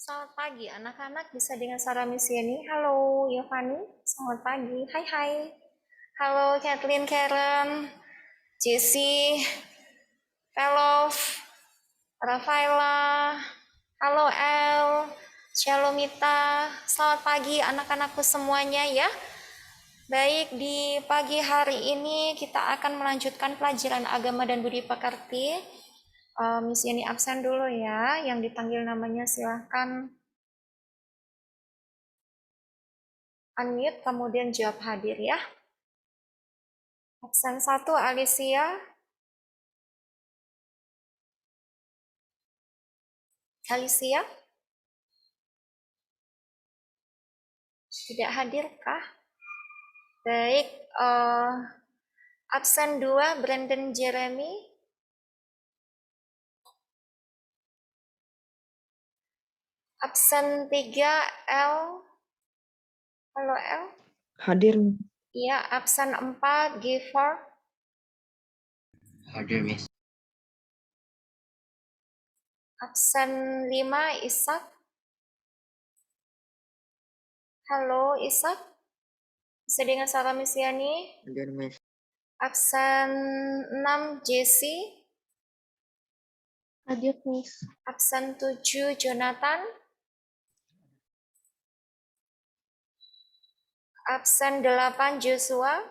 Selamat pagi anak-anak, bisa dengan Sarah Miss Yeni. Halo Yovani, selamat pagi. Hai hai. Halo Kathleen, Karen, Jessie, Velof, Rafaela. Halo El, Shalomita. Selamat pagi anak-anakku semuanya ya. Baik, di pagi hari ini kita akan melanjutkan pelajaran agama dan budi pekerti. Miss Yeni absen dulu ya, yang dipanggil namanya silahkan unmute kemudian jawab hadir ya. Absen 1 Alicia. Alicia tidak hadir kah? Baik, absen 2 Brandon Jeremy. Absen 3 L. Halo L. Hadir. Iya, absen 4 Gifford. Hadir, Miss. Absen 5 Ishak. Halo Ishak. Bisa dengan Sarah Misyani. Hadir, Miss. Absen 6 Jessie. Hadir, Miss. Absen 7 Jonathan. Absen 8 Joshua.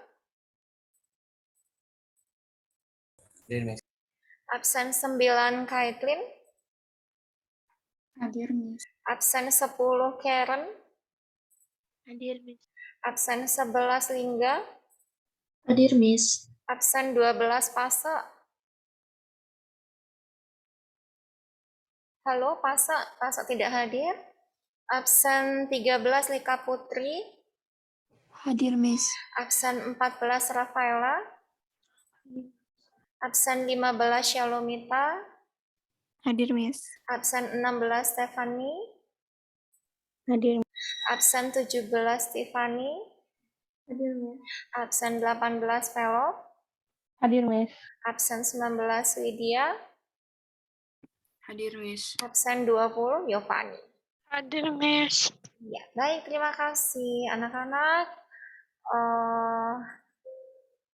Hadir, Miss. Absen 9 Kaitlin. Hadir, Miss. Absen 10 Karen. Hadir, Miss. Absen 11 Lingga. Hadir, Miss. Absen 12 Pase. Halo Pase, Pase tidak hadir. Absen 13 Lika Putri. Hadir, Miss. Absen 14 Rafaela. Absen 15 Shalomita. Hadir, Miss. Absen 16 Stephanie. Hadir. Absen 17 Tiffany. Hadir, Miss. Absen 18 Velo. Hadir, Miss. Absen 19 Lydia. Hadir, Miss. Absen 20 Yovani. Hadir, Miss. Ya, baik, terima kasih anak-anak.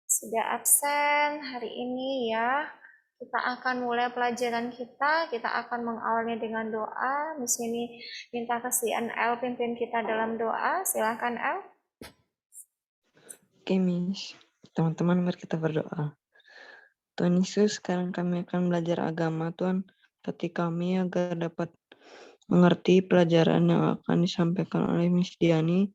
Sudah absen hari ini ya. Kita akan mulai pelajaran kita. Kita akan mengawalnya dengan doa. Di sini minta kesediaan El pimpin kita dalam doa. Silahkan El. Oke, Miss. Teman-teman, mari kita berdoa. Tuhan Yesus, sekarang kami akan belajar agama. Tuhan, berkati kami agar dapat mengerti pelajaran yang akan disampaikan oleh Miss Diani,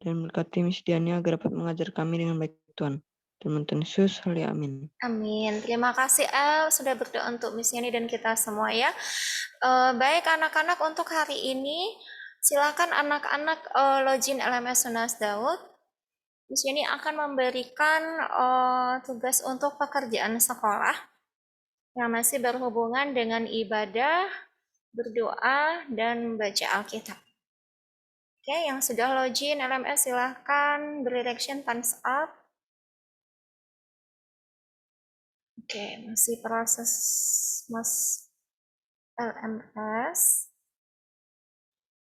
dan berkati Miss Diani agar dapat mengajar kami dengan baik, Tuhan. Tuhan Yesus, amin. Amin. Terima kasih El sudah berdoa untuk Miss Yani dan kita semua ya. Baik anak-anak, untuk hari ini silakan anak-anak login LMS Sunas Daud. Miss Yani akan memberikan tugas untuk pekerjaan sekolah yang masih berhubungan dengan ibadah, berdoa, dan membaca Alkitab. Oke, yang sudah login LMS silahkan beri reaction thumbs up. Oke, masih proses Mas LMS.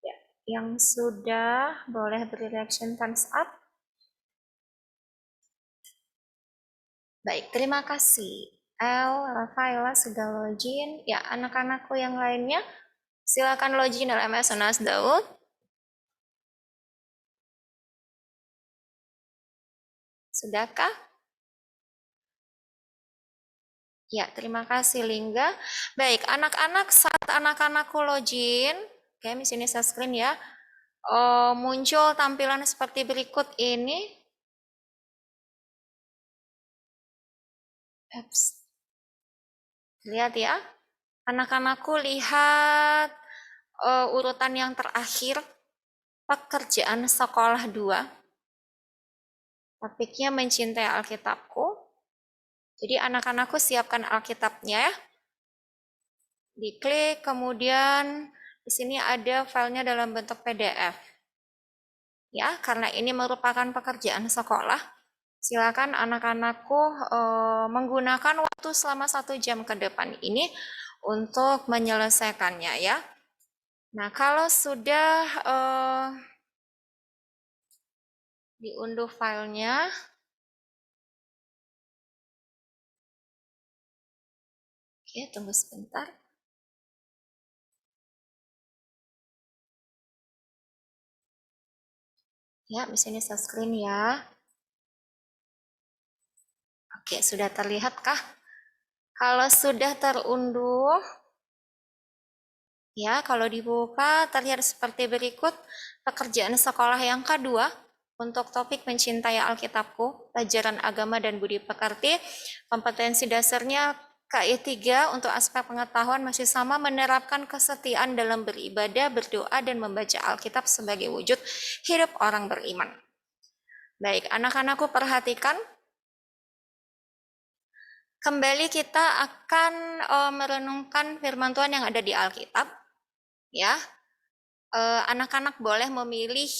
Ya, yang sudah boleh beri reaction thumbs up. Baik, terima kasih. El, Rafaela sudah login. Ya, anak-anakku yang lainnya silakan login LMS Sunas Daud. Sudahkah? Ya, terima kasih Lingga. Baik, anak-anak, saat anak-anakku login, oke, di sini saya screen ya. Muncul tampilan seperti berikut ini. Lihat ya, anak-anakku lihat urutan yang terakhir, pekerjaan sekolah 2. Topiknya mencintai Alkitabku. Jadi anak-anakku siapkan Alkitabnya ya. Diklik, kemudian di sini ada filenya dalam bentuk PDF. Ya, karena ini merupakan pekerjaan sekolah, silakan anak-anakku menggunakan waktu selama 1 jam ke depan ini untuk menyelesaikannya ya. Nah, kalau sudah diunduh filenya, oke, tunggu sebentar. Ya, di sini share screen ya. Oke, sudah terlihat kah? Kalau sudah terunduh, ya, kalau dibuka terlihat seperti berikut. Pekerjaan sekolah yang kedua untuk topik mencintai Alkitabku, pelajaran agama dan budi pekerti. Kompetensi dasarnya KI 3 untuk aspek pengetahuan masih sama, menerapkan kesetiaan dalam beribadah, berdoa, dan membaca Alkitab sebagai wujud hidup orang beriman. Baik, anak-anakku perhatikan. Kembali kita akan merenungkan firman Tuhan yang ada di Alkitab. Ya, anak-anak boleh memilih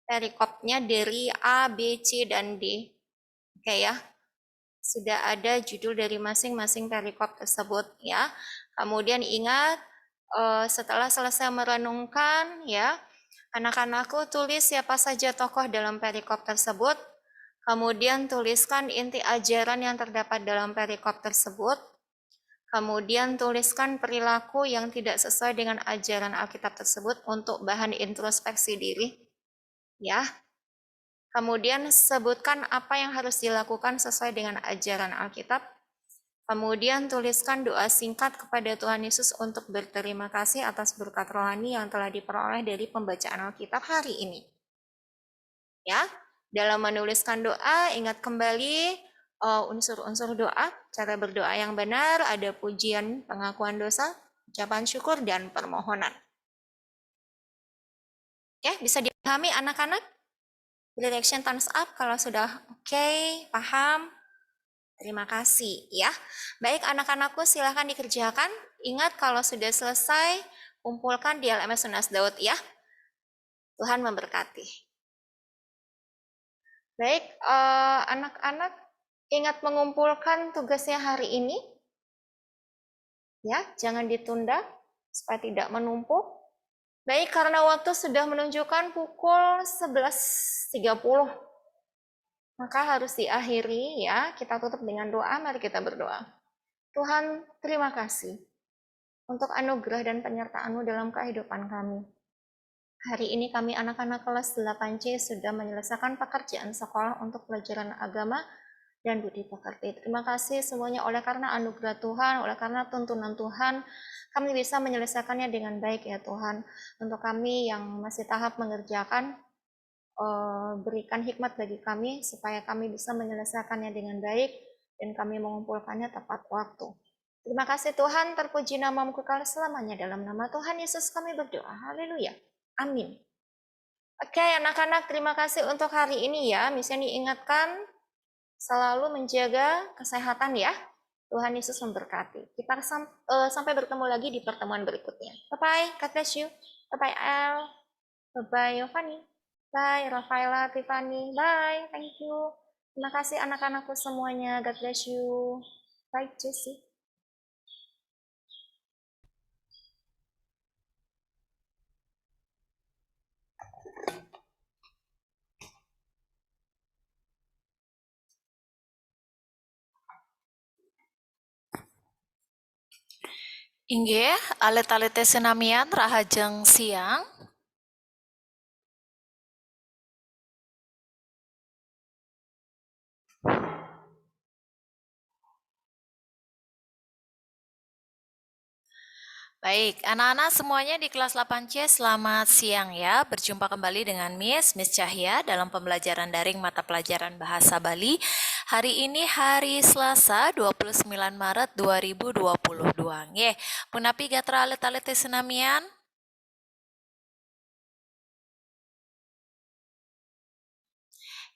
perikopnya dari A, B, C, dan D. Oke ya, sudah ada judul dari masing-masing perikop tersebut ya. Kemudian ingat, setelah selesai merenungkan ya, anak-anakku tulis siapa saja tokoh dalam perikop tersebut. Kemudian tuliskan inti ajaran yang terdapat dalam perikop tersebut. Kemudian tuliskan perilaku yang tidak sesuai dengan ajaran Alkitab tersebut untuk bahan introspeksi diri. Ya. Kemudian sebutkan apa yang harus dilakukan sesuai dengan ajaran Alkitab. Kemudian tuliskan doa singkat kepada Tuhan Yesus untuk berterima kasih atas berkat rohani yang telah diperoleh dari pembacaan Alkitab hari ini. Ya, dalam menuliskan doa ingat kembali unsur-unsur doa, cara berdoa yang benar, ada pujian, pengakuan dosa, ucapan syukur, dan permohonan. Oke, bisa dipahami anak-anak? Direction thumbs up kalau sudah oke, paham. Terima kasih ya. Baik anak-anakku silahkan dikerjakan. Ingat kalau sudah selesai, kumpulkan di LMS Tunas Daud ya. Tuhan memberkati. Baik anak-anak ingat mengumpulkan tugasnya hari ini. Ya, jangan ditunda supaya tidak menumpuk. Baik, karena waktu sudah menunjukkan pukul 11.30. Maka harus diakhiri ya, kita tutup dengan doa, mari kita berdoa. Tuhan, terima kasih untuk anugerah dan penyertaan-Mu dalam kehidupan kami. Hari ini kami anak-anak kelas 8C sudah menyelesaikan pekerjaan sekolah untuk pelajaran agama dan budi pekerti. Terima kasih semuanya oleh karena anugerah Tuhan, oleh karena tuntunan Tuhan, kami bisa menyelesaikannya dengan baik ya Tuhan. Untuk kami yang masih tahap mengerjakan, berikan hikmat bagi kami supaya kami bisa menyelesaikannya dengan baik dan kami mengumpulkannya tepat waktu. Terima kasih Tuhan, terpuji nama-Mu kekal selamanya. Dalam nama Tuhan Yesus kami berdoa. Haleluya. Amin. Oke anak-anak, terima kasih untuk hari ini ya. Misalnya diingatkan selalu menjaga kesehatan ya. Tuhan Yesus memberkati. Kita sampai bertemu lagi di pertemuan berikutnya. Bye-bye, God bless you. Bye-bye El. Bye-bye Yovani. Bye Rafaela, Tiffany. Bye, thank you. Terima kasih anak-anakku semuanya. God bless you. Bye Jessie. Inggih, alit-alit senamian rahajeng siang. Baik, anak-anak semuanya di kelas 8C selamat siang ya. Berjumpa kembali dengan Miss Cahya dalam pembelajaran daring mata pelajaran Bahasa Bali. Hari ini hari Selasa 29 Maret 2022. Nggih, punapi gatra alit-alit senamian?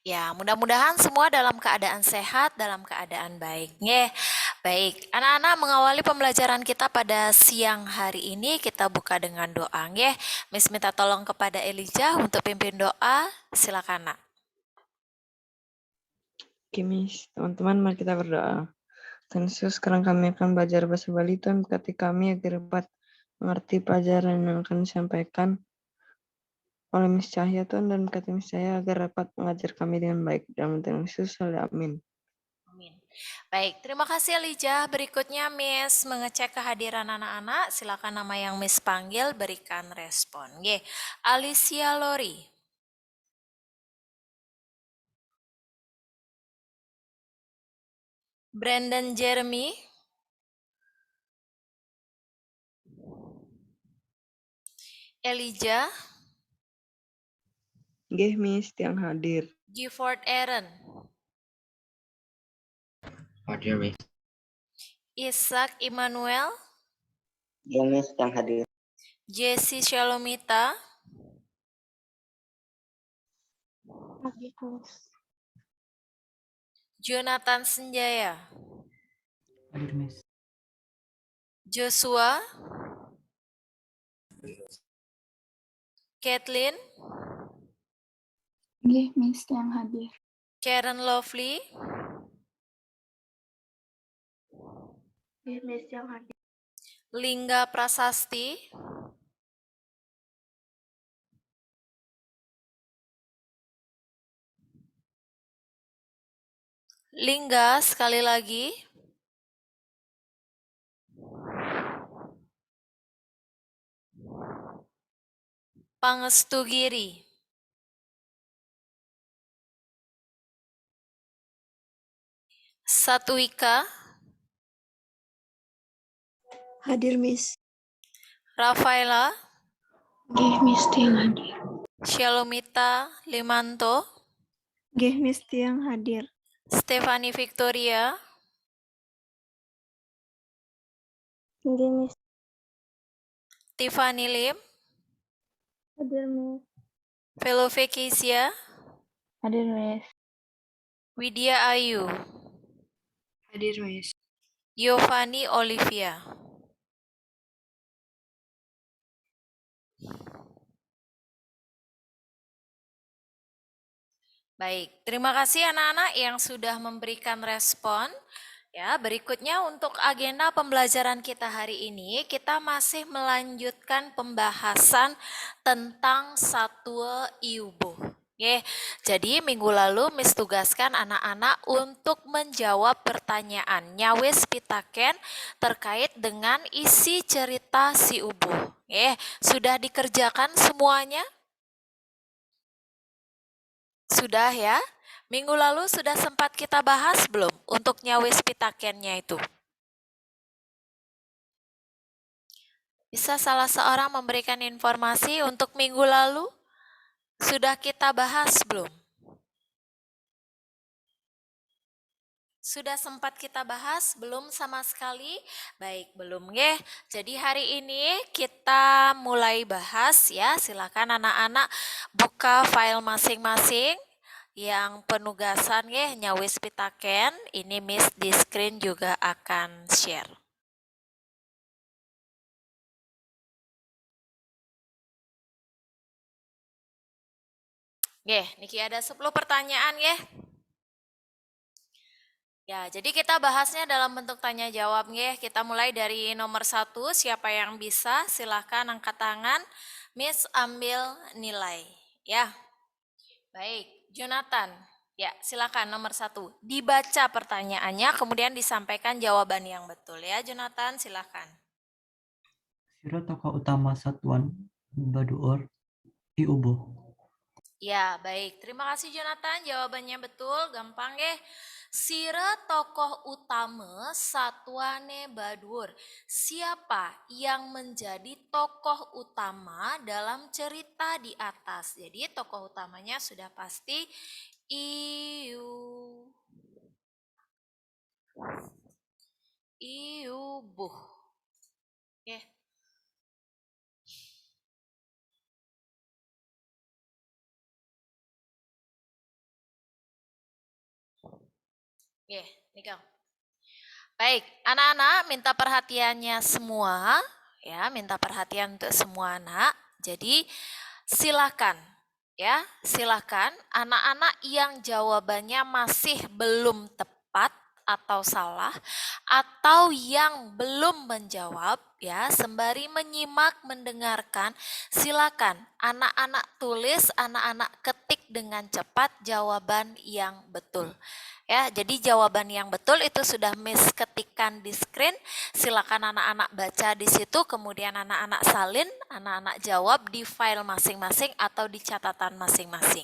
Ya, mudah-mudahan semua dalam keadaan sehat, dalam keadaan baik. Nggih. Baik, anak-anak mengawali pembelajaran kita pada siang hari ini kita buka dengan doa. Nggih. Miss minta tolong kepada Elijah untuk pimpin doa. Silakan, Nak. Oke, Miss. Teman-teman, mari kita berdoa. Tuhan Yesus, sekarang kami akan belajar bahasa Bali. Tuhan berkati kami agar dapat mengerti pelajaran yang akan disampaikan oleh Miss Cahya Tuhan, dan berkati Miss Cahya agar dapat mengajar kami dengan baik. Dalam nama Tuhan Yesus, amin. Amin. Baik, terima kasih Elijah. Berikutnya Miss mengecek kehadiran anak-anak. Silakan nama yang Miss panggil berikan respon. Ye, Alicia Lori. Brandon Jeremy. Elijah. Nggih, Miss, tiang hadir. Gifford Aaron. Hadir, Miss. Ishak Immanuel. Nggih, Miss, tiang hadir. Jessie Shalomita. Jonathan Senjaya. Hadir, Miss. Joshua. Kathleen. Nggih, Miss yang hadir. Karen Lovely. Nggih, Miss yang hadir. Lingga Prasasti. Lingga sekali lagi. Pangestu Giri. Satwika. Hadir, Miss. Rafaela. Nggih, Miss yang hadir. Shalomita Limanto. Nggih, Miss yang hadir. Stefani Victoria. Nggih, Miss. Tiffany Lim. Hadir, Miss. Velove Keisia. Hadir, Miss. Widya Ayu. Hadir, Miss. Giovanni Olivia. Baik, terima kasih anak-anak yang sudah memberikan respon. Ya, berikutnya untuk agenda pembelajaran kita hari ini, kita masih melanjutkan pembahasan tentang satwa iubuh. Oke, jadi minggu lalu Miss tugaskan anak-anak untuk menjawab pertanyaan nyawes pitaken terkait dengan isi cerita si ubuh. Oke, sudah dikerjakan semuanya? Sudah ya? Minggu lalu sudah sempat kita bahas belum untuk nyawes pitakennya itu? Bisa salah seorang memberikan informasi untuk minggu lalu? Sudah kita bahas belum? Sudah sempat kita bahas? Belum sama sekali? Baik, belum ya. Jadi hari ini kita mulai bahas ya. Silakan anak-anak buka file masing-masing. Yang penugasan ya nyawis pitaken, ini Miss di screen juga akan share. Niki ada 10 pertanyaan ya. Ya, jadi kita bahasnya dalam bentuk tanya jawab ya. Kita mulai dari nomor 1, siapa yang bisa silahkan angkat tangan. Miss ambil nilai ya. Baik, Jonathan. Ya, silakan nomor 1. Dibaca pertanyaannya, kemudian disampaikan jawaban yang betul ya, Jonathan. Silakan. Sira tokoh utama Satuan Baduor Iubuh. Ya, baik. Terima kasih Jonathan. Jawabannya betul, gampang ya. Sira tokoh utama Satuane Badur. Siapa yang menjadi tokoh utama dalam cerita di atas? Jadi tokoh utamanya sudah pasti Iubuh. Oke. Oke, Nikal. Baik, anak-anak minta perhatiannya semua, ya, minta perhatian untuk semua anak. Jadi silakan, ya, silakan anak-anak yang jawabannya masih belum tepat atau salah, atau yang belum menjawab ya, sembari menyimak mendengarkan, silakan anak-anak tulis, anak-anak ketik dengan cepat jawaban yang betul. Ya, jadi jawaban yang betul itu sudah Miss ketikkan di screen. Silakan anak-anak baca di situ, kemudian anak-anak salin, anak-anak jawab di file masing-masing atau di catatan masing-masing.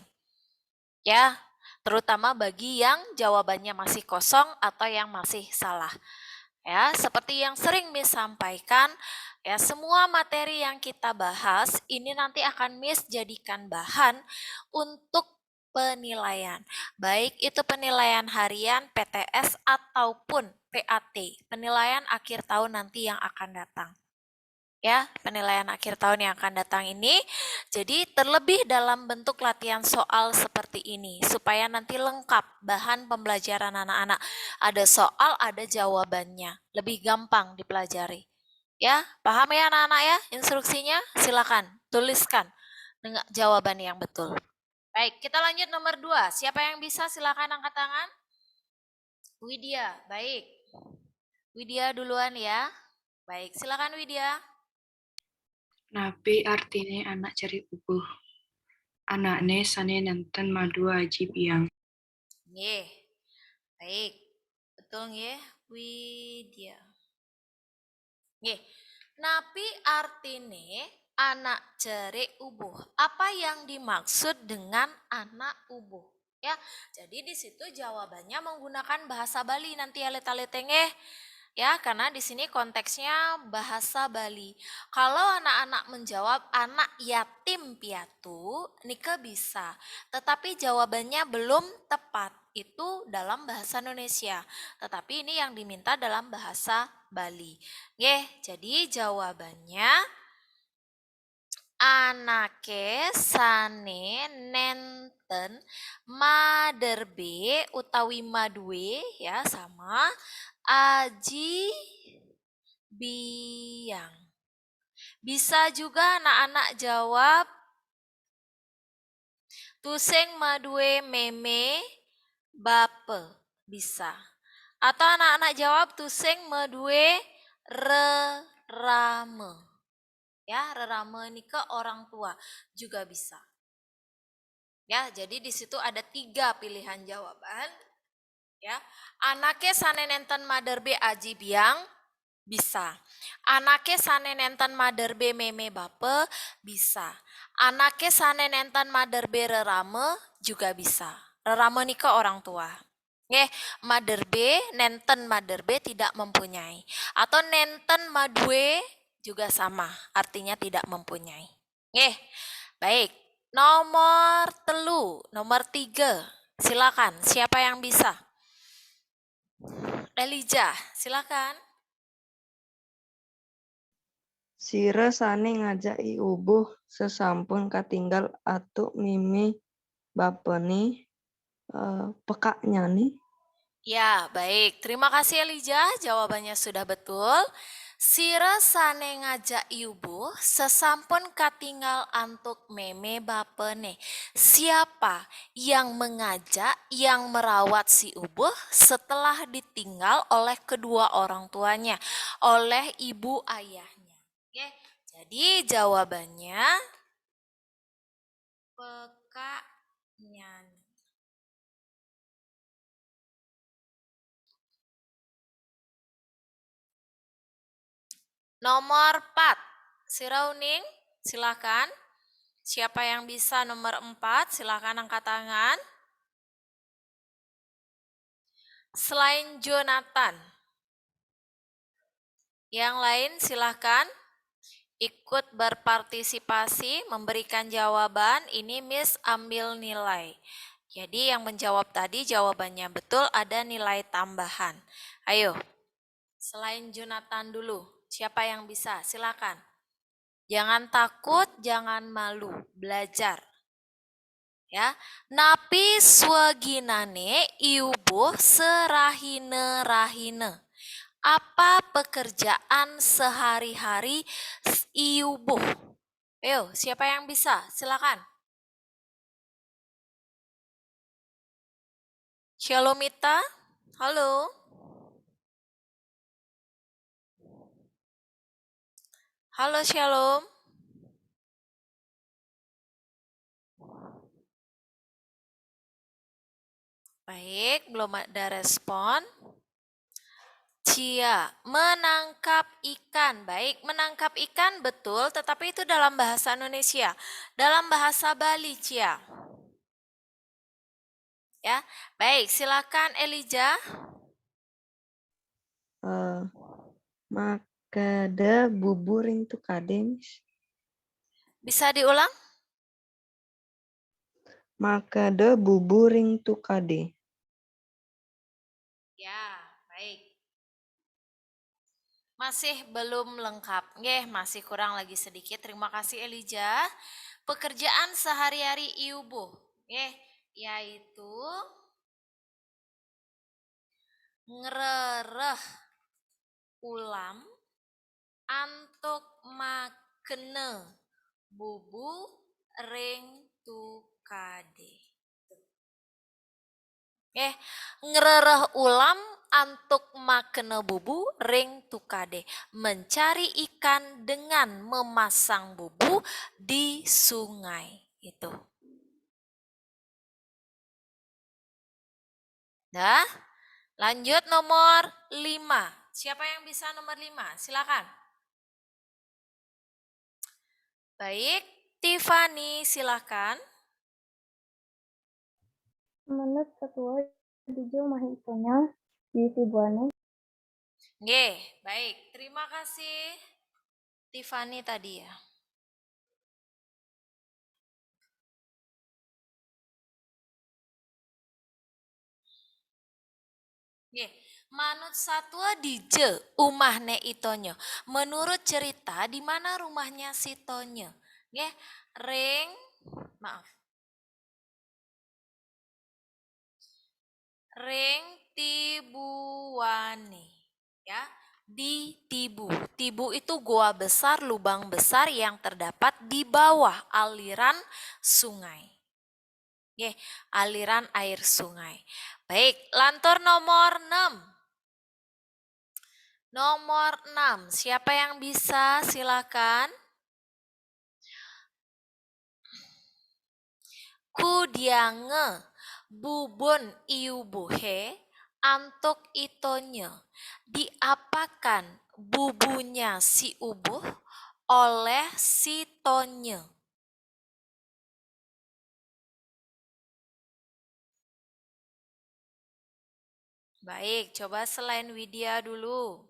Ya, terutama bagi yang jawabannya masih kosong atau yang masih salah. Ya, seperti yang sering Miss sampaikan, ya semua materi yang kita bahas ini nanti akan Miss jadikan bahan untuk penilaian. Baik itu penilaian harian, PTS ataupun PAT, penilaian akhir tahun nanti yang akan datang. Ya, penilaian akhir tahun yang akan datang ini. Jadi terlebih dalam bentuk latihan soal seperti ini supaya nanti lengkap bahan pembelajaran anak-anak. Ada soal, ada jawabannya. Lebih gampang dipelajari. Ya, paham ya anak-anak ya instruksinya? Silakan tuliskan dengan jawaban yang betul. Baik, kita lanjut nomor 2. Siapa yang bisa silakan angkat tangan. Widya, baik. Widya duluan ya. Baik, silakan Widya. Napi artine anak cari ubuh. Anakne sane nenten madu aji biang. Nggih. Baik. Betul nggih, Widya. Nggih. Napi artine anak cerik ubuh. Apa yang dimaksud dengan anak ubuh? Ya, jadi di situ jawabannya menggunakan bahasa Bali nanti ya leta-letenge. Ya, karena di sini konteksnya bahasa Bali. Kalau anak-anak menjawab anak yatim piatu, Nika bisa. Tetapi jawabannya belum tepat. Itu dalam bahasa Indonesia. Tetapi ini yang diminta dalam bahasa Bali. Jadi jawabannya anake sane nenten maderbe utawi madue ya sama aji biang. Bisa juga anak-anak jawab tuseng madue meme bape. Bisa. Atau anak-anak jawab tuseng madue rerame. Ya, rerame ini ke orang tua juga bisa. Ya, jadi di situ ada 3 pilihan jawaban. Ya, anake sane nenten maderbe aji biang bisa. Anake sane nenten maderbe meme bape bisa. Anake sane nenten maderbe rerame juga bisa. Rerame ini ke orang tua. Maderbe, nenten maderbe tidak mempunyai. Atau nenten madue juga sama, artinya tidak mempunyai. Baik. Nomor 3. Silakan, siapa yang bisa? Elijah, silakan. Sira sane ngajaki ubuh sesampun katinggal atuk mimi bapeni pekaknya nih. Ya, baik. Terima kasih Elijah, jawabannya sudah betul. Sira sane ngajak ibu sesampun katinggal antuk meme bapene. Siapa yang mengajak, yang merawat si ubuh setelah ditinggal oleh kedua orang tuanya, oleh ibu ayahnya. Oke, jadi jawabannya pekaknya. Nomor 4, Sirauning, silakan. Siapa yang bisa nomor 4, silakan angkat tangan. Selain Jonathan. Yang lain silakan ikut berpartisipasi, memberikan jawaban. Ini Miss ambil nilai. Jadi yang menjawab tadi jawabannya betul, ada nilai tambahan. Ayo, selain Jonathan dulu. Siapa yang bisa? Silakan. Jangan takut, jangan malu, belajar. Ya, napi swaginane iubuh serahine-rahine. Apa pekerjaan sehari-hari iubuh? Ayo, siapa yang bisa? Silakan. Shalomita, halo. Halo Shalom. Baik, belum ada respon. Cia, menangkap ikan. Baik, menangkap ikan betul, tetapi itu dalam bahasa Indonesia. Dalam bahasa Bali, Cia. Ya, baik, silakan Elijah. Makada buburing tu kade, Miss. Bisa diulang? Makada buburing tu kade. Ya, baik. Masih belum lengkap. Nggih, masih kurang lagi sedikit. Terima kasih Elijah. Pekerjaan sehari-hari Ibu. Nggih, yaitu ngerereh ulam antuk makene bubu ring tukade. Ngerereh ulam antuk makene bubu ring tukade. Mencari ikan dengan memasang bubu di sungai. Itu. Dah? Lanjut nomor 5. Siapa yang bisa nomor 5? Silakan. Baik, Tiffany silakan. Menurut ketua Dijo Mahitonya di Sibuane. Nggih, baik. Terima kasih Tiffany tadi ya. Nggih, manut satwa dije umahne itonyo. Menurut cerita di mana rumahnya si Tonyo? Nggih, ring Tibuane. Ya, di Tibu. Tibu itu goa besar, lubang besar yang terdapat di bawah aliran sungai. Oke, aliran air sungai. Baik, lantur nomor 6. Nomor 6, siapa yang bisa? Silakan. Kudiange bubun iubuhe antuk itonye. Diapakan bubunya si ubuh oleh si tonye? Baik, coba selain Widya dulu.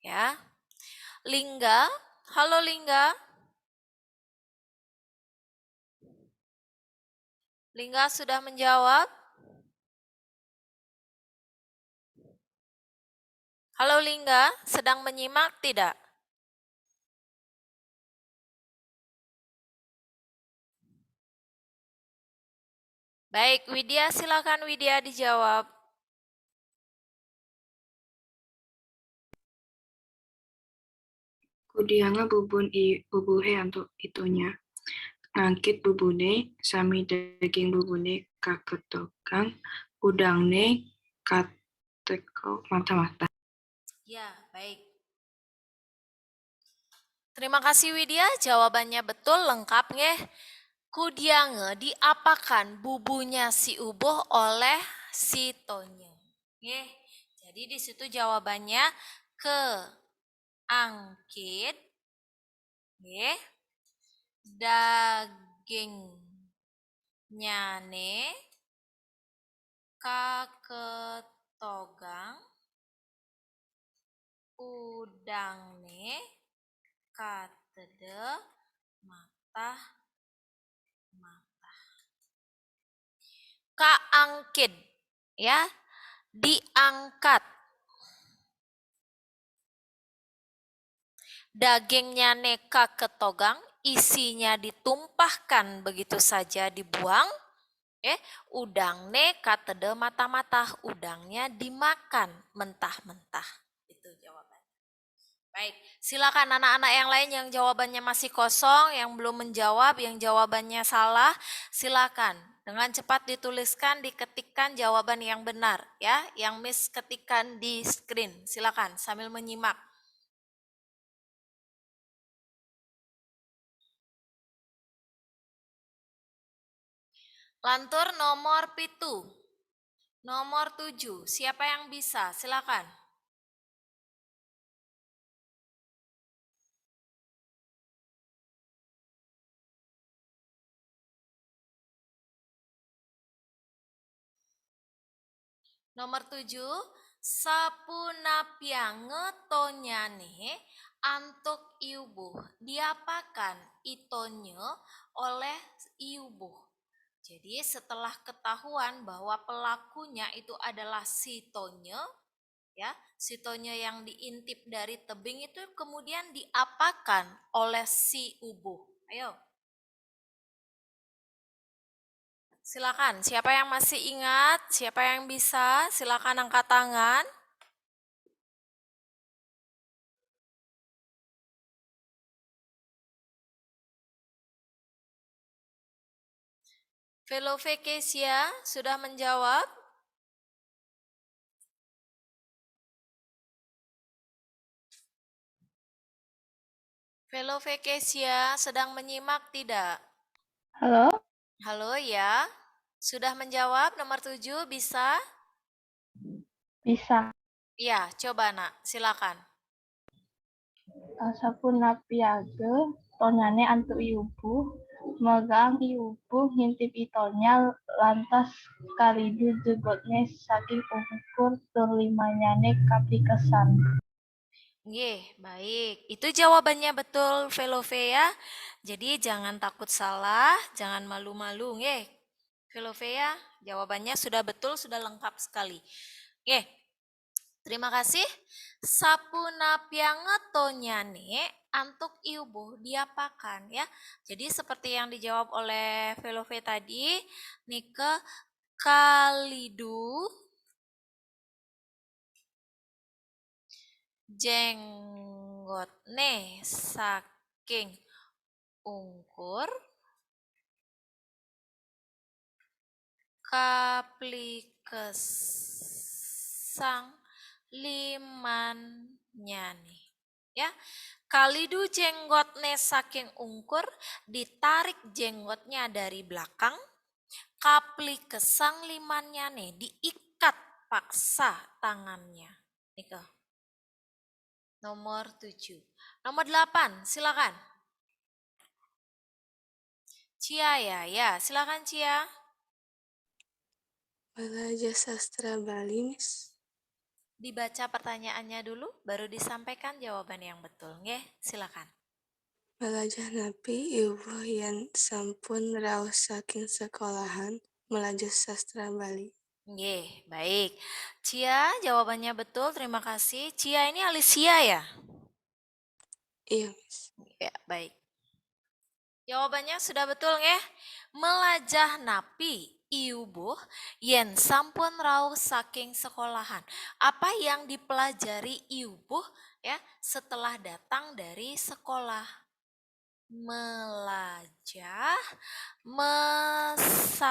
Ya. Lingga, halo Lingga. Lingga sudah menjawab? Halo Lingga, sedang menyimak tidak? Baik, Widya silakan Widya dijawab. Kudianga bubun bubuhe untuk itunya. Ngangkit bubune, sami daging bubune kaketogang, udangne kateko mata-mata. Ya, baik. Terima kasih Widya, jawabannya betul, lengkap nggih. Kudiange diapakan bubunya si ubuh oleh si Tonyo. Nggih. Jadi di situ jawabannya keangkit nggih. Daging nyane kaketogang udangne katede mata kaangkit ya, diangkat. Dagingnya neka ketogang, isinya ditumpahkan begitu saja dibuang. Udang neka tede mata-mata, udangnya dimakan mentah-mentah. Itu jawabannya. Baik, silakan anak-anak yang lain yang jawabannya masih kosong, yang belum menjawab, yang jawabannya salah, silakan. Dengan cepat dituliskan, diketikkan jawaban yang benar, ya. Yang Miss ketikkan di screen. Silakan sambil menyimak. Lantur nomor 7. Nomor 7. Siapa yang bisa? Silakan. Nomor 7, sapunapiange tonyane antuk iubuh. Diapakan itonye oleh iubuh. Jadi setelah ketahuan bahwa pelakunya itu adalah si tonye, ya, si tonye yang diintip dari tebing itu kemudian diapakan oleh si ubuh. Ayo. Silakan, siapa yang masih ingat, siapa yang bisa, silakan angkat tangan. Velovekesia sudah menjawab. Velovekesia sedang menyimak tidak? Halo, Halo ya, sudah menjawab nomor 7 bisa? bisa. Ya, coba nak, silakan. Sapunapiage tonyane antu iubuh, megang iubuh ngintip itonya lantas kalidu jegotnya saking ukur terlimanyane kapikesan. Nggih, baik. Itu jawabannya betul, Velove ya. Jadi jangan takut salah, jangan malu-malu, nggih. Velove ya, jawabannya sudah betul, sudah lengkap sekali. Nggih. Terima kasih. Sapunapiange tonyane antuk iubuh diapakan ya. Jadi seperti yang dijawab oleh Velove tadi, Nike kalidu jenggotne saking ungkur kaplikesang liman nyani. Ya, kalidu jenggotnya saking ungkur, ditarik jenggotnya dari belakang, kaplikesang limannya nih, diikat paksa tangannya. Nika. Nomor 7. Nomor 8, silakan. Cia ya, silakan Cia. Belajar sastra Bali, Miss. Dibaca pertanyaannya dulu, baru disampaikan jawaban yang betul. Nggih, silakan. Belajar napi ibu yang sampun raos saking sekolahan belajar sastra Bali. Nggih, baik. Cia, jawabannya betul. Terima kasih. Cia ini Alicia ya? Iya, Miss. Ya, baik. Jawabannya sudah betul nggih? Melajah napi iubuh yen sampun rauh saking sekolahan. Apa yang dipelajari iubuh ya setelah datang dari sekolah? Melajah mesastra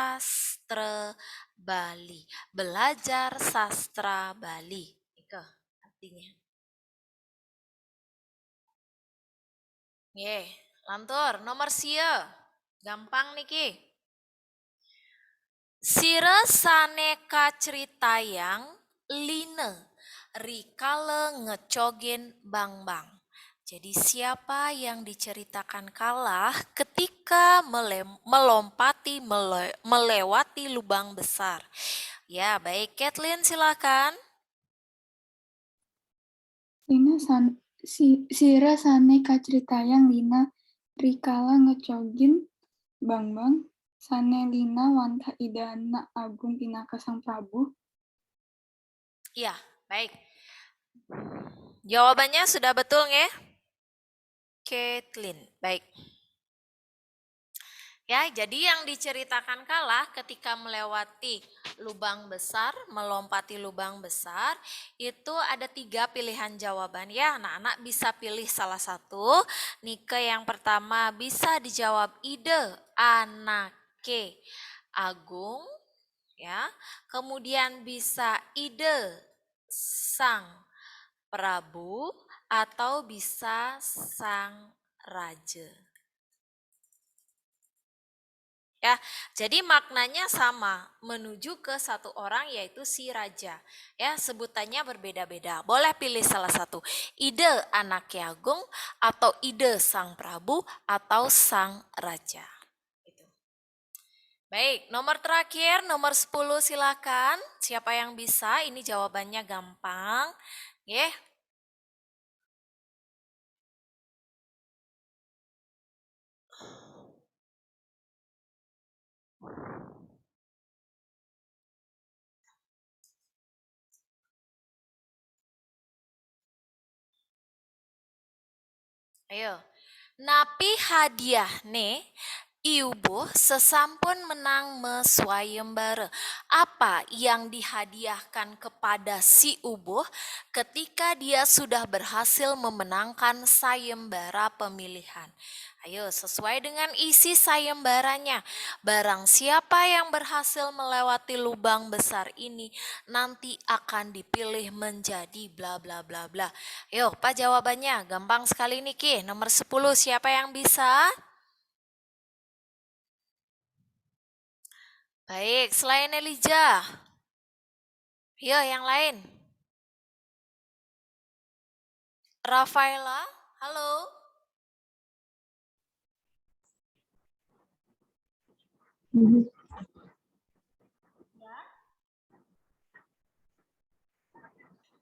Bali. Belajar sastra Bali. Itu artinya. Nggih, lantur nomor sia. Gampang niki. Sire saneka ceritayang line rikale ngecogin bang-bang. Jadi siapa yang diceritakan kalah ketika melompati melewati lubang besar? Ya, baik Kathleen silakan. Sira sane kacritayang Lina rikala ngecogin bang-bang sane Lina wantah idana agung pinaka sang Prabu. Ya, baik. Jawabannya sudah betul nggih? Kathleen, baik. Ya, jadi yang diceritakan kalah ketika melewati lubang besar, melompati lubang besar, itu ada 3 pilihan jawaban ya. Anak-anak bisa pilih salah satu. Nike yang pertama bisa dijawab ide anake Agung, ya. Kemudian bisa ide sang Prabu atau bisa sang raja. Ya, jadi maknanya sama, menuju ke satu orang yaitu si raja. Ya, sebutannya berbeda-beda. Boleh pilih salah satu. Ide anak Ki Agung atau ide sang Prabu atau sang raja. Gitu. Baik, nomor terakhir, nomor 10 silakan. Siapa yang bisa? Ini jawabannya gampang. Ya. Ayo. Napi hadiah ne iubuh sesampun menang meswayembara. Apa yang dihadiahkan kepada si ubuh ketika dia sudah berhasil memenangkan sayembara pemilihan? Ayo, sesuai dengan isi sayembaranya. Barang siapa yang berhasil melewati lubang besar ini nanti akan dipilih menjadi bla bla bla bla. Ayo, Pak jawabannya gampang sekali nih Ki. Nomor 10 siapa yang bisa? Baik, selain Elijah. Ayo yang lain. Rafaela, halo.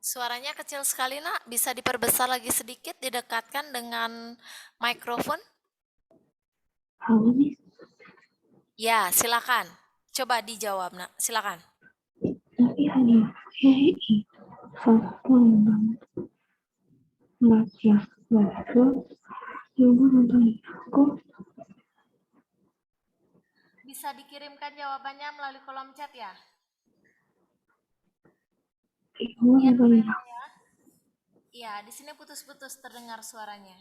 Suaranya kecil sekali nak, bisa diperbesar lagi sedikit, didekatkan dengan mikrofon. Halo, Miss. Ya, silakan. Coba dijawab nak, silakan. Tapi hanya itu satu banget baca baca coba nonton aku Bisa dikirimkan jawabannya melalui kolom chat ya? coba nonton Iya, di sini putus-putus terdengar suaranya.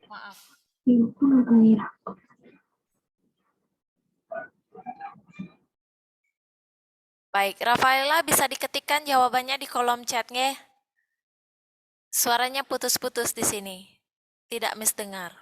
Maaf. aku nonton aku. Baik, Rafaela bisa diketikkan jawabannya di kolom chatnya. Suaranya putus-putus di sini. Tidak misdengar.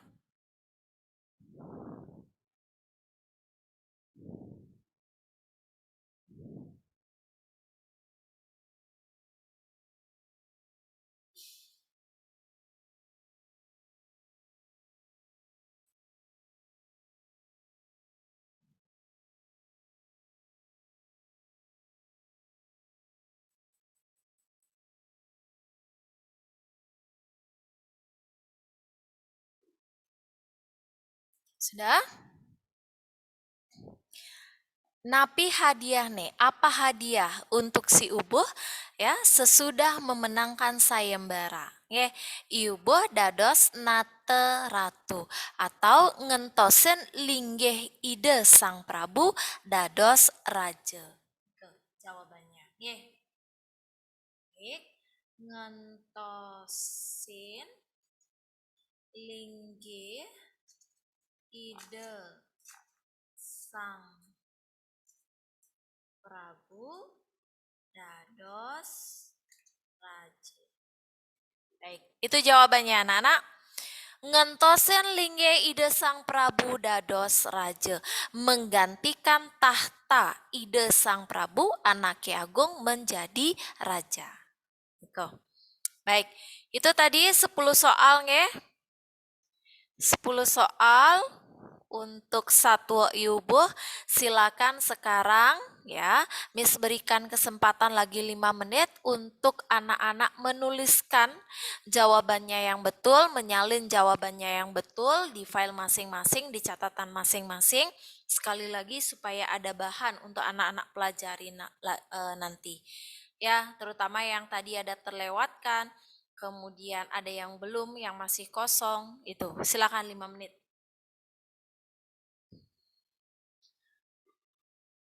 Sudah? Napi hadiah nih, apa hadiah untuk si ubuh ya sesudah memenangkan sayembara? Ya, iubuh dados nate ratu atau ngentosen linggih ide sang Prabu dados raja. Itu jawabannya. Ya. Ngentosin linggih ide sang Prabu dados raja. Baik, itu jawabannya anak-anak. Ngentosen lingge ide sang Prabu dados raja, menggantikan tahta ide sang Prabu anak Ki Agung menjadi raja. Baik, itu tadi 10 soal nge. 10 soal untuk satu iubuh. Silakan sekarang ya, Miss berikan kesempatan lagi 5 menit untuk anak-anak menuliskan jawabannya yang betul, menyalin jawabannya yang betul di file masing-masing, di catatan masing-masing. Sekali lagi supaya ada bahan untuk anak-anak pelajari nanti. Ya, terutama yang tadi ada terlewatkan, kemudian ada yang belum, yang masih kosong, itu. Silakan 5 menit.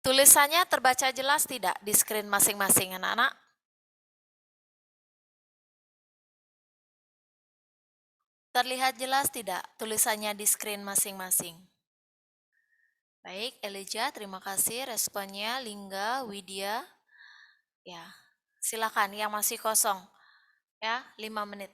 Tulisannya terbaca jelas tidak di screen masing-masing anak-anak? Terlihat jelas tidak tulisannya di screen masing-masing? Baik, Elijah, terima kasih responnya. Lingga, Widya. Ya, silakan yang masih kosong. Ya, 5 menit.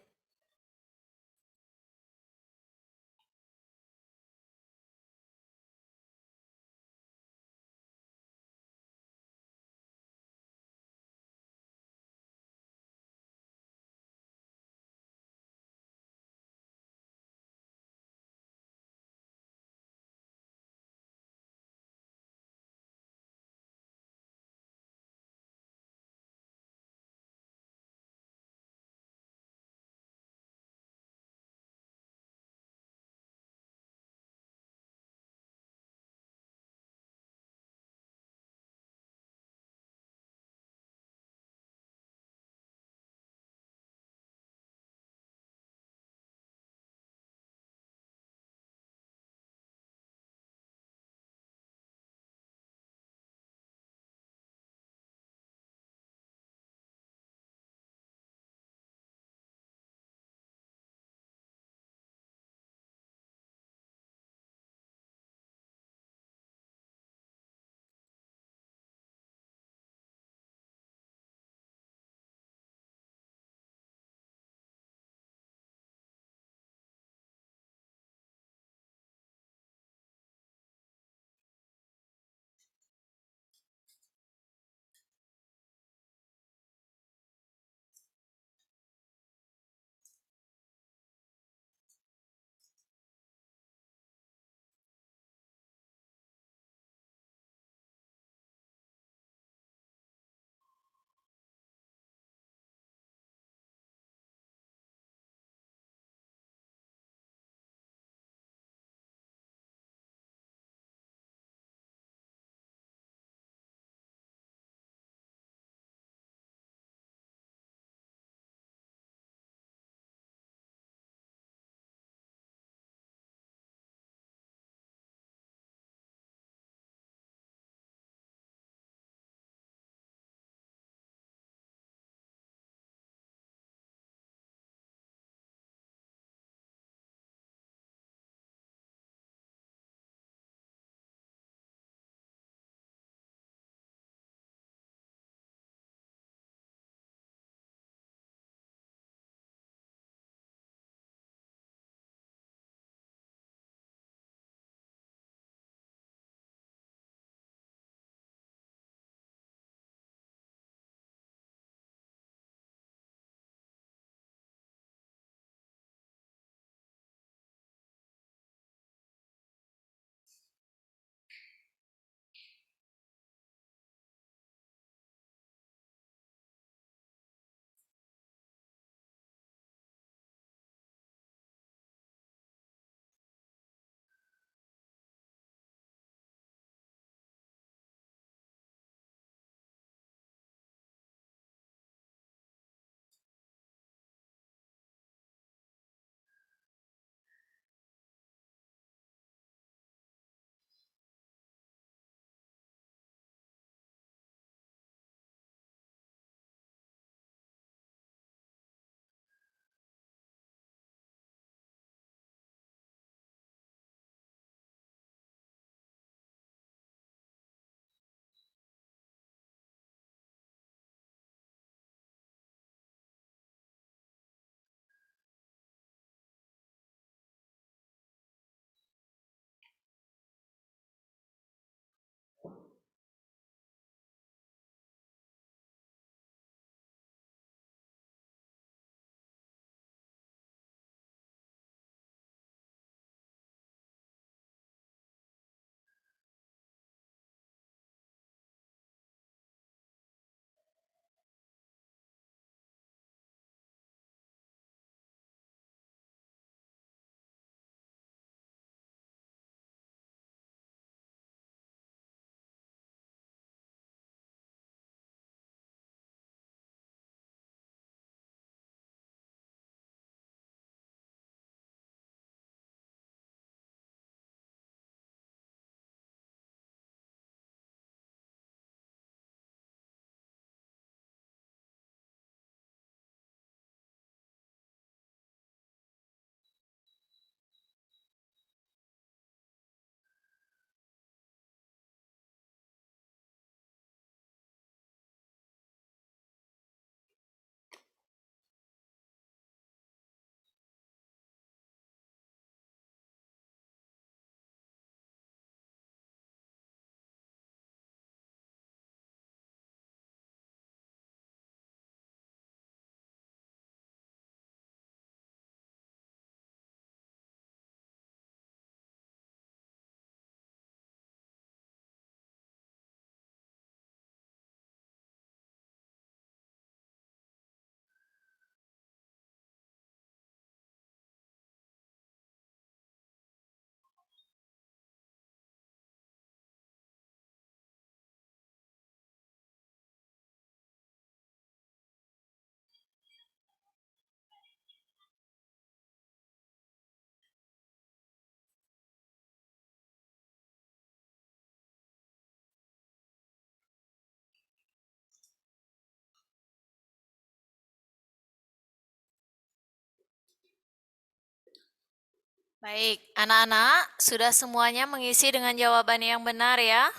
Baik, anak-anak sudah semuanya mengisi dengan jawaban yang benar ya?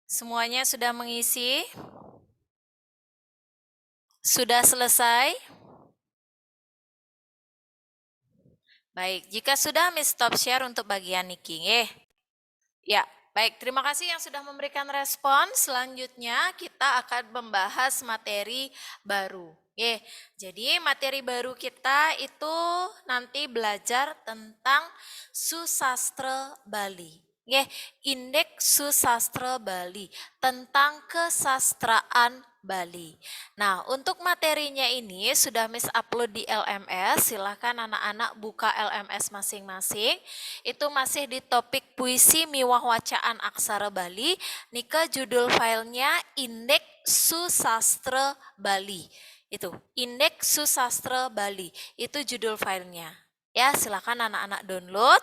Semuanya sudah mengisi? Sudah selesai? Baik, jika sudah Miss stop share untuk bagian Niki. Ya, baik. Terima kasih yang sudah memberikan respon. Selanjutnya kita akan membahas materi baru. Jadi materi baru kita itu nanti belajar tentang susastra Bali. Indeks susastra Bali tentang kesastraan Bali. Nah, untuk materinya ini sudah Miss upload di LMS. Silahkan anak-anak buka LMS masing-masing. Itu masih di topik puisi miwah wacaan aksara Bali. Nika judul filenya Indeks Susastra Bali. Itu Indeks Susastra Bali. Itu judul filenya. Ya, silakan anak-anak download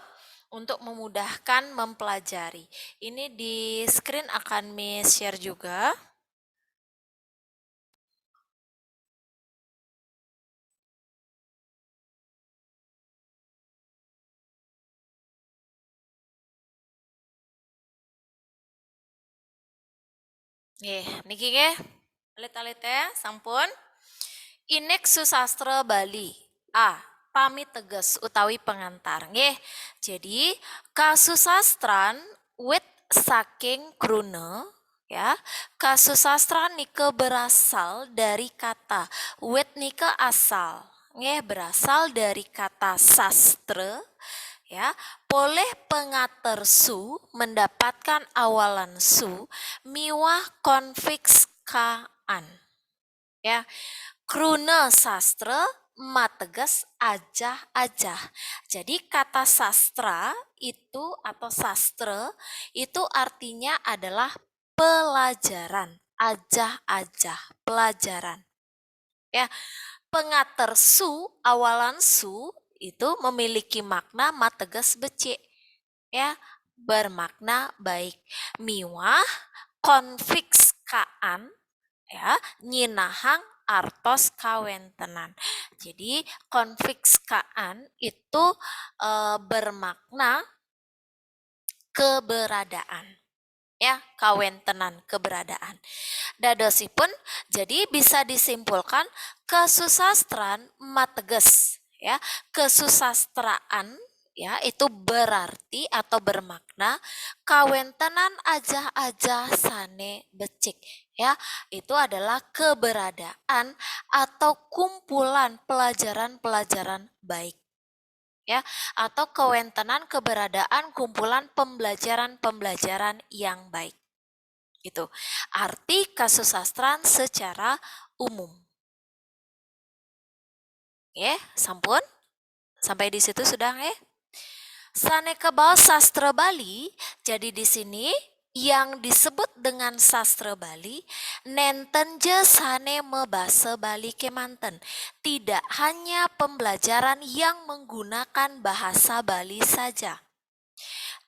untuk memudahkan mempelajari. Ini di screen akan Miss share juga. Niki alit-alit ya, sampun. Indeks Susastra Bali. A. Pamit teges utawi pengantar. Jadi kasusastran wit saking krune ya. Kasusastran nika berasal dari kata wit nika asal. Berasal dari kata sastra ya. Boleh pengater su mendapatkan awalan su miwah konfiks kaan. Ya, kruna sastra mateges ajah-ajah. Jadi kata sastra itu atau sastra itu artinya adalah pelajaran, ajah-ajah, pelajaran. Ya, pengater su, awalan su itu memiliki makna mateges becik. Ya, bermakna baik. Miwah konfiks kaan ya nyinahang artos kawentenan. Jadi konfikskaan itu bermakna keberadaan. Ya, kawentenan, keberadaan. Dadosipun jadi bisa disimpulkan kesusastran mateges ya. Kesusastraan ya itu berarti atau bermakna kawentenan ajah-ajah sane becik ya, itu adalah keberadaan atau kumpulan pelajaran-pelajaran baik ya, atau kewentenan keberadaan kumpulan pembelajaran-pembelajaran yang baik. Itu arti kasusastran secara umum. Sampun? Sampai di situ sudah Saneka bawah sastra Bali, jadi di sini yang disebut dengan sastra Bali, nenten je sane mebasa Bali kemanten. Tidak hanya pembelajaran yang menggunakan bahasa Bali saja.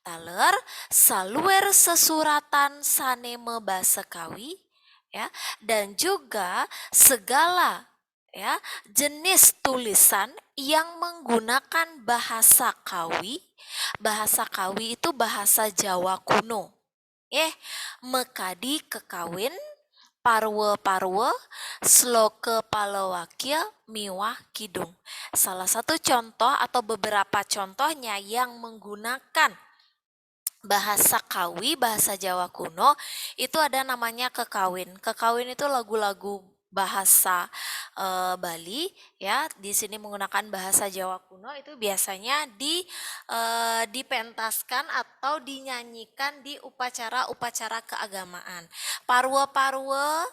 Taler saluer sesuratan sane mebasa Kawi, ya, dan juga segala ya jenis tulisan yang menggunakan bahasa Kawi. Bahasa Kawi itu bahasa Jawa kuno. Mekadi kekawin, parwe-parwe, sloke palawakya, miwah kidung. Salah satu contoh atau beberapa contohnya yang menggunakan bahasa Kawi, bahasa Jawa kuno, itu ada namanya kekawin. Kekawin itu lagu-lagu bahasa Bali ya, di sini menggunakan bahasa Jawa kuno, itu biasanya dipentaskan atau dinyanyikan di upacara-upacara keagamaan. Parwa-parwa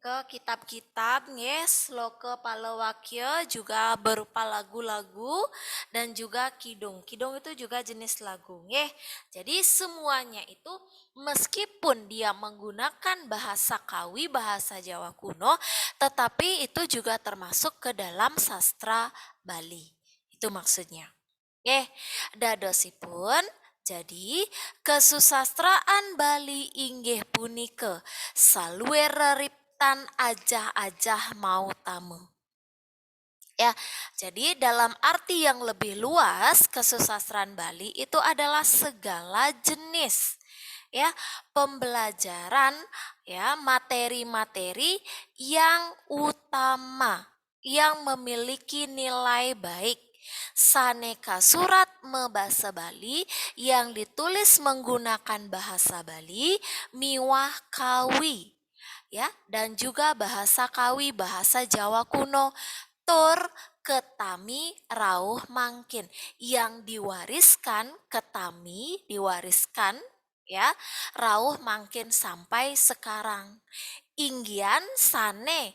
ke kitab-kitab sloka palawakya juga berupa lagu-lagu dan juga kidung. Kidung itu juga jenis lagu Jadi semuanya itu meskipun dia menggunakan bahasa Kawi, bahasa Jawa kuno, tetapi itu juga termasuk ke dalam sastra Bali. Itu maksudnya. Dadosipun jadi kesusastraan Bali inggih punike saluer reriptan ajah-ajah mau tamu. Ya, jadi dalam arti yang lebih luas, kesusastraan Bali itu adalah segala jenis ya pembelajaran ya materi-materi yang utama yang memiliki nilai baik. Saneka surat bahasa Bali yang ditulis menggunakan bahasa Bali miwah kawi ya dan juga bahasa kawi bahasa Jawa kuno tur ketami rauh mangkin yang diwariskan ketami diwariskan ya rauh mangkin sampai sekarang inggian sane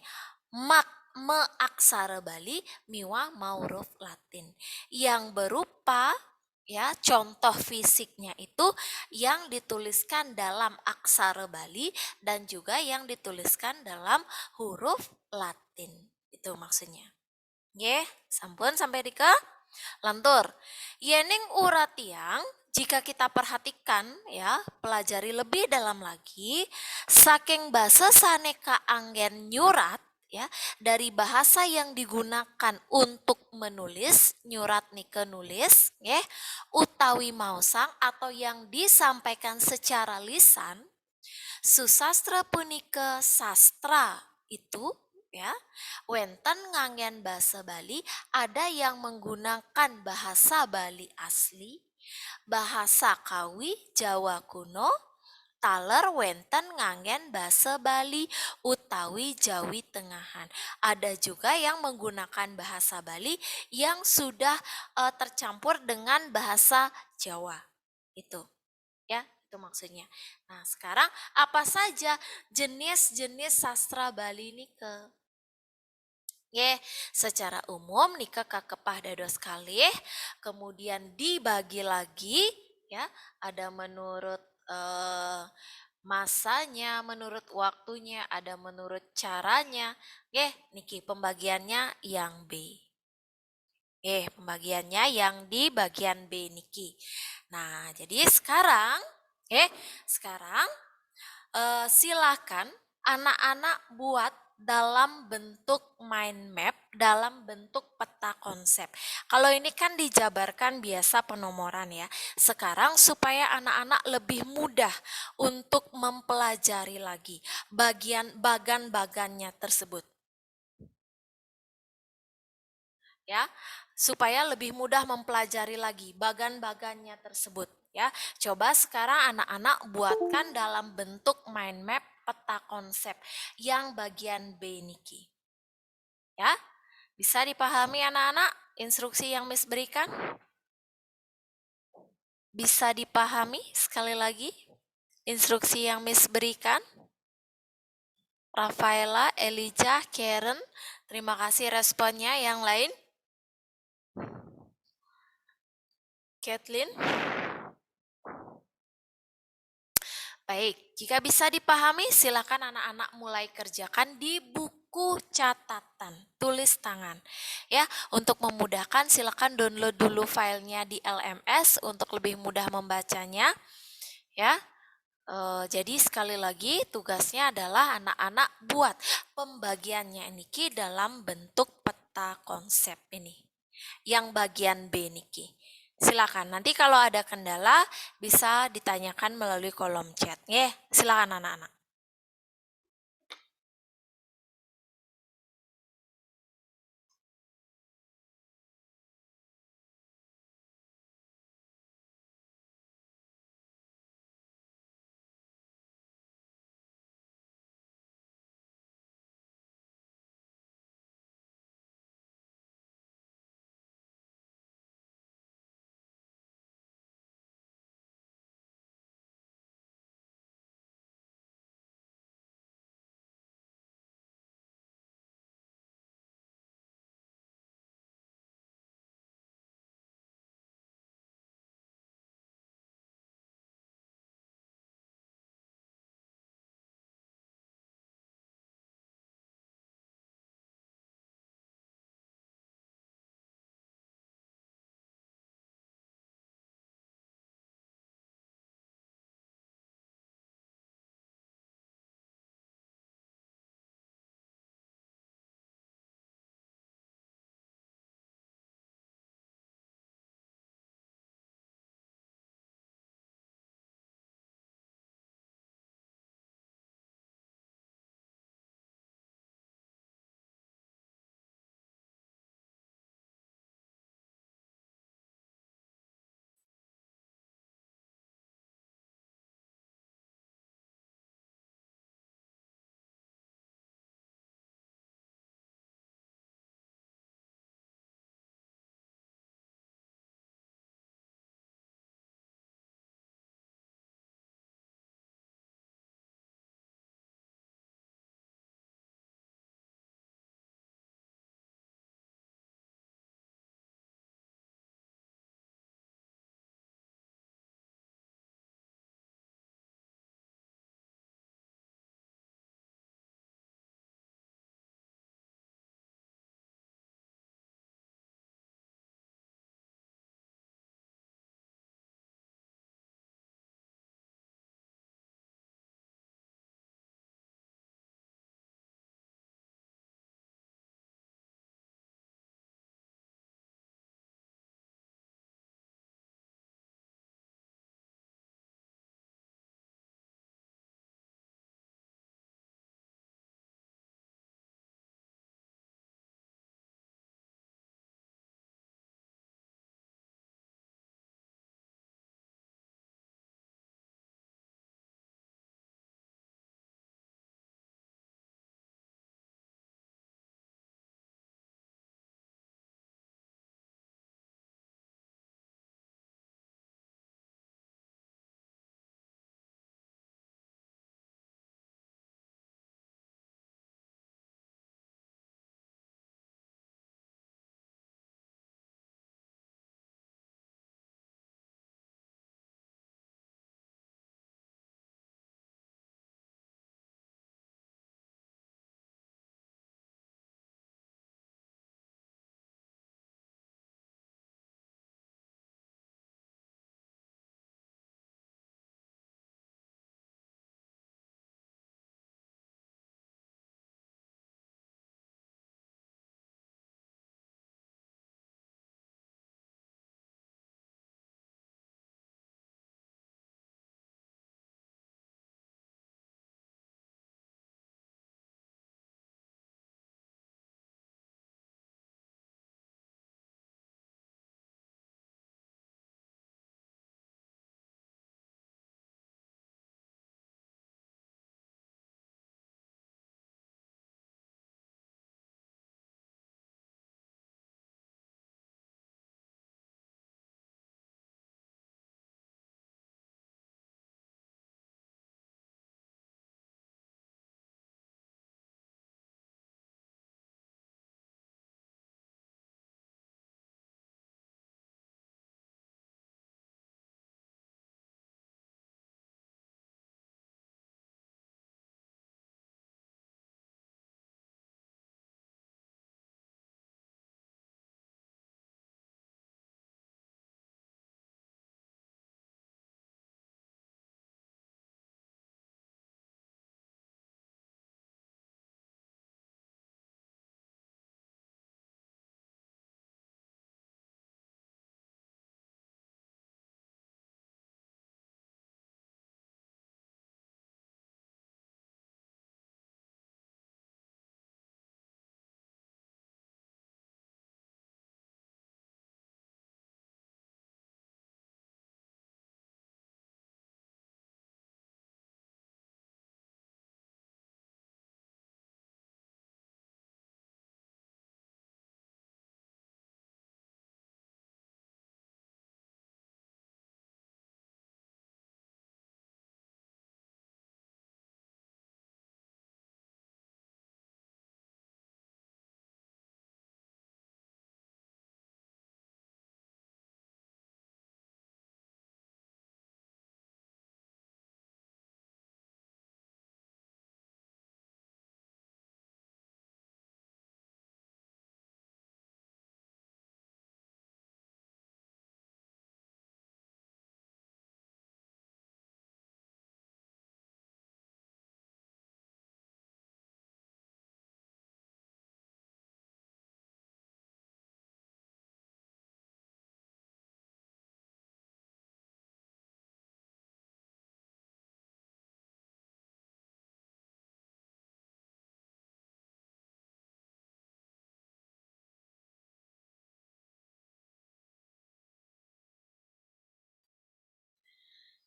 mak me aksara Bali miwa mauruf Latin yang berupa ya contoh fisiknya itu yang dituliskan dalam aksara Bali dan juga yang dituliskan dalam huruf Latin itu maksudnya. Nggih, sampun sampai dika lantur. Yening uratiang jika kita perhatikan ya, pelajari lebih dalam lagi saking basa saneka anggen nyurat ya, dari bahasa yang digunakan untuk menulis, nyurat nike nulis ya, utawi mausang atau yang disampaikan secara lisan, susastra punika sastra itu ya wenten nganggen bahasa Bali ada yang menggunakan bahasa Bali asli bahasa kawi Jawa kuno taler wenten nganggen bahasa Bali utawi Jawi tengahan ada juga yang menggunakan bahasa Bali yang sudah tercampur dengan bahasa Jawa itu ya itu maksudnya. Nah sekarang apa saja jenis-jenis sastra Bali ini secara umum nika kakepah dados kalih kemudian dibagi lagi ya ada menurut masanya menurut waktunya ada menurut caranya niki pembagiannya yang B pembagiannya yang di bagian B niki nah jadi sekarang silakan anak-anak buat dalam bentuk mind map, dalam bentuk peta konsep. Kalau ini kan dijabarkan biasa penomoran ya. Sekarang supaya anak-anak lebih mudah untuk mempelajari lagi bagan-bagannya tersebut. Ya, supaya lebih mudah mempelajari lagi bagan-bagannya tersebut. Ya, coba sekarang anak-anak buatkan dalam bentuk mind map peta konsep yang bagian B niki. Ya, bisa dipahami anak-anak instruksi yang Miss berikan? Bisa dipahami sekali lagi instruksi yang Miss berikan? Rafaela, Elijah, Karen, terima kasih responnya. Yang lain? Kathleen? Baik, jika bisa dipahami silakan anak-anak mulai kerjakan di buku catatan, tulis tangan. Ya, untuk memudahkan silakan download dulu filenya di LMS untuk lebih mudah membacanya. Ya. Jadi sekali lagi tugasnya adalah anak-anak buat pembagiannya niki dalam bentuk peta konsep ini. Yang bagian B niki. Silakan, nanti kalau ada kendala bisa ditanyakan melalui kolom chat. Silakan anak-anak.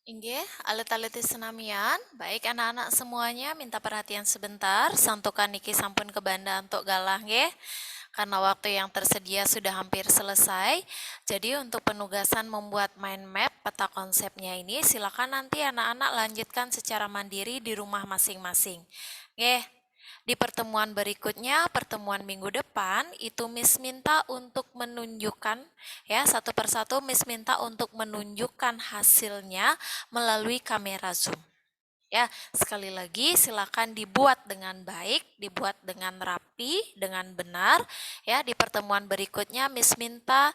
Inggih, alit-aliti senamian. Baik anak-anak semuanya minta perhatian sebentar. Santukan niki sampun kebanda untuk galah nggih. Karena waktu yang tersedia sudah hampir selesai. Jadi untuk penugasan membuat mind map peta konsepnya ini silakan nanti anak-anak lanjutkan secara mandiri di rumah masing-masing. Nggih. Di pertemuan berikutnya, pertemuan minggu depan, itu Miss minta untuk menunjukkan, ya satu persatu Miss minta untuk menunjukkan hasilnya melalui kamera Zoom. Ya, sekali lagi silakan dibuat dengan baik, dibuat dengan rapi, dengan benar. Ya, di pertemuan berikutnya Miss minta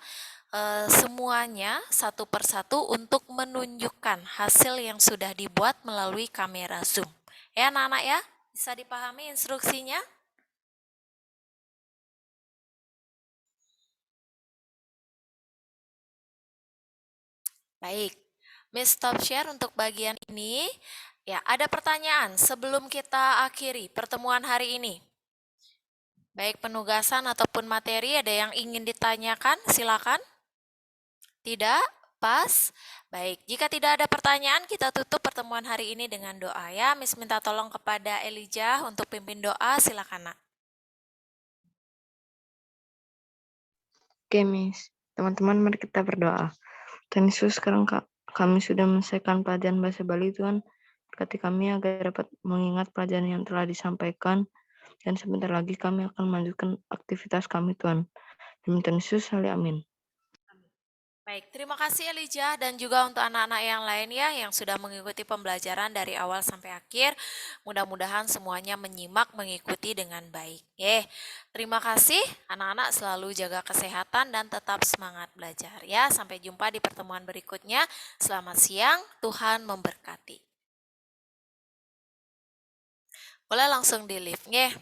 semuanya satu persatu untuk menunjukkan hasil yang sudah dibuat melalui kamera Zoom. Ya, anak-anak ya. Bisa dipahami instruksinya? Baik, Miss Stop Share untuk bagian ini. Ya, ada pertanyaan sebelum kita akhiri pertemuan hari ini. Baik penugasan ataupun materi, ada yang ingin ditanyakan? Silakan. Tidak? Pas? Baik, jika tidak ada pertanyaan, kita tutup pertemuan hari ini dengan doa ya. Miss minta tolong kepada Elijah untuk pimpin doa, silakan nak. Oke, Miss. Teman-teman, mari kita berdoa. Tuhan Yesus, sekarang kami sudah menyelesaikan pelajaran bahasa Bali, Tuhan. Berkati kami agar dapat mengingat pelajaran yang telah disampaikan, dan sebentar lagi kami akan melanjutkan aktivitas kami, Tuhan. Demi Tuhan Yesus, amin. Baik, terima kasih Elijah dan juga untuk anak-anak yang lain ya yang sudah mengikuti pembelajaran dari awal sampai akhir. Mudah-mudahan semuanya menyimak, mengikuti dengan baik. Terima kasih anak-anak, selalu jaga kesehatan dan tetap semangat belajar ya. Sampai jumpa di pertemuan berikutnya. Selamat siang, Tuhan memberkati. Boleh langsung di lift, nggih.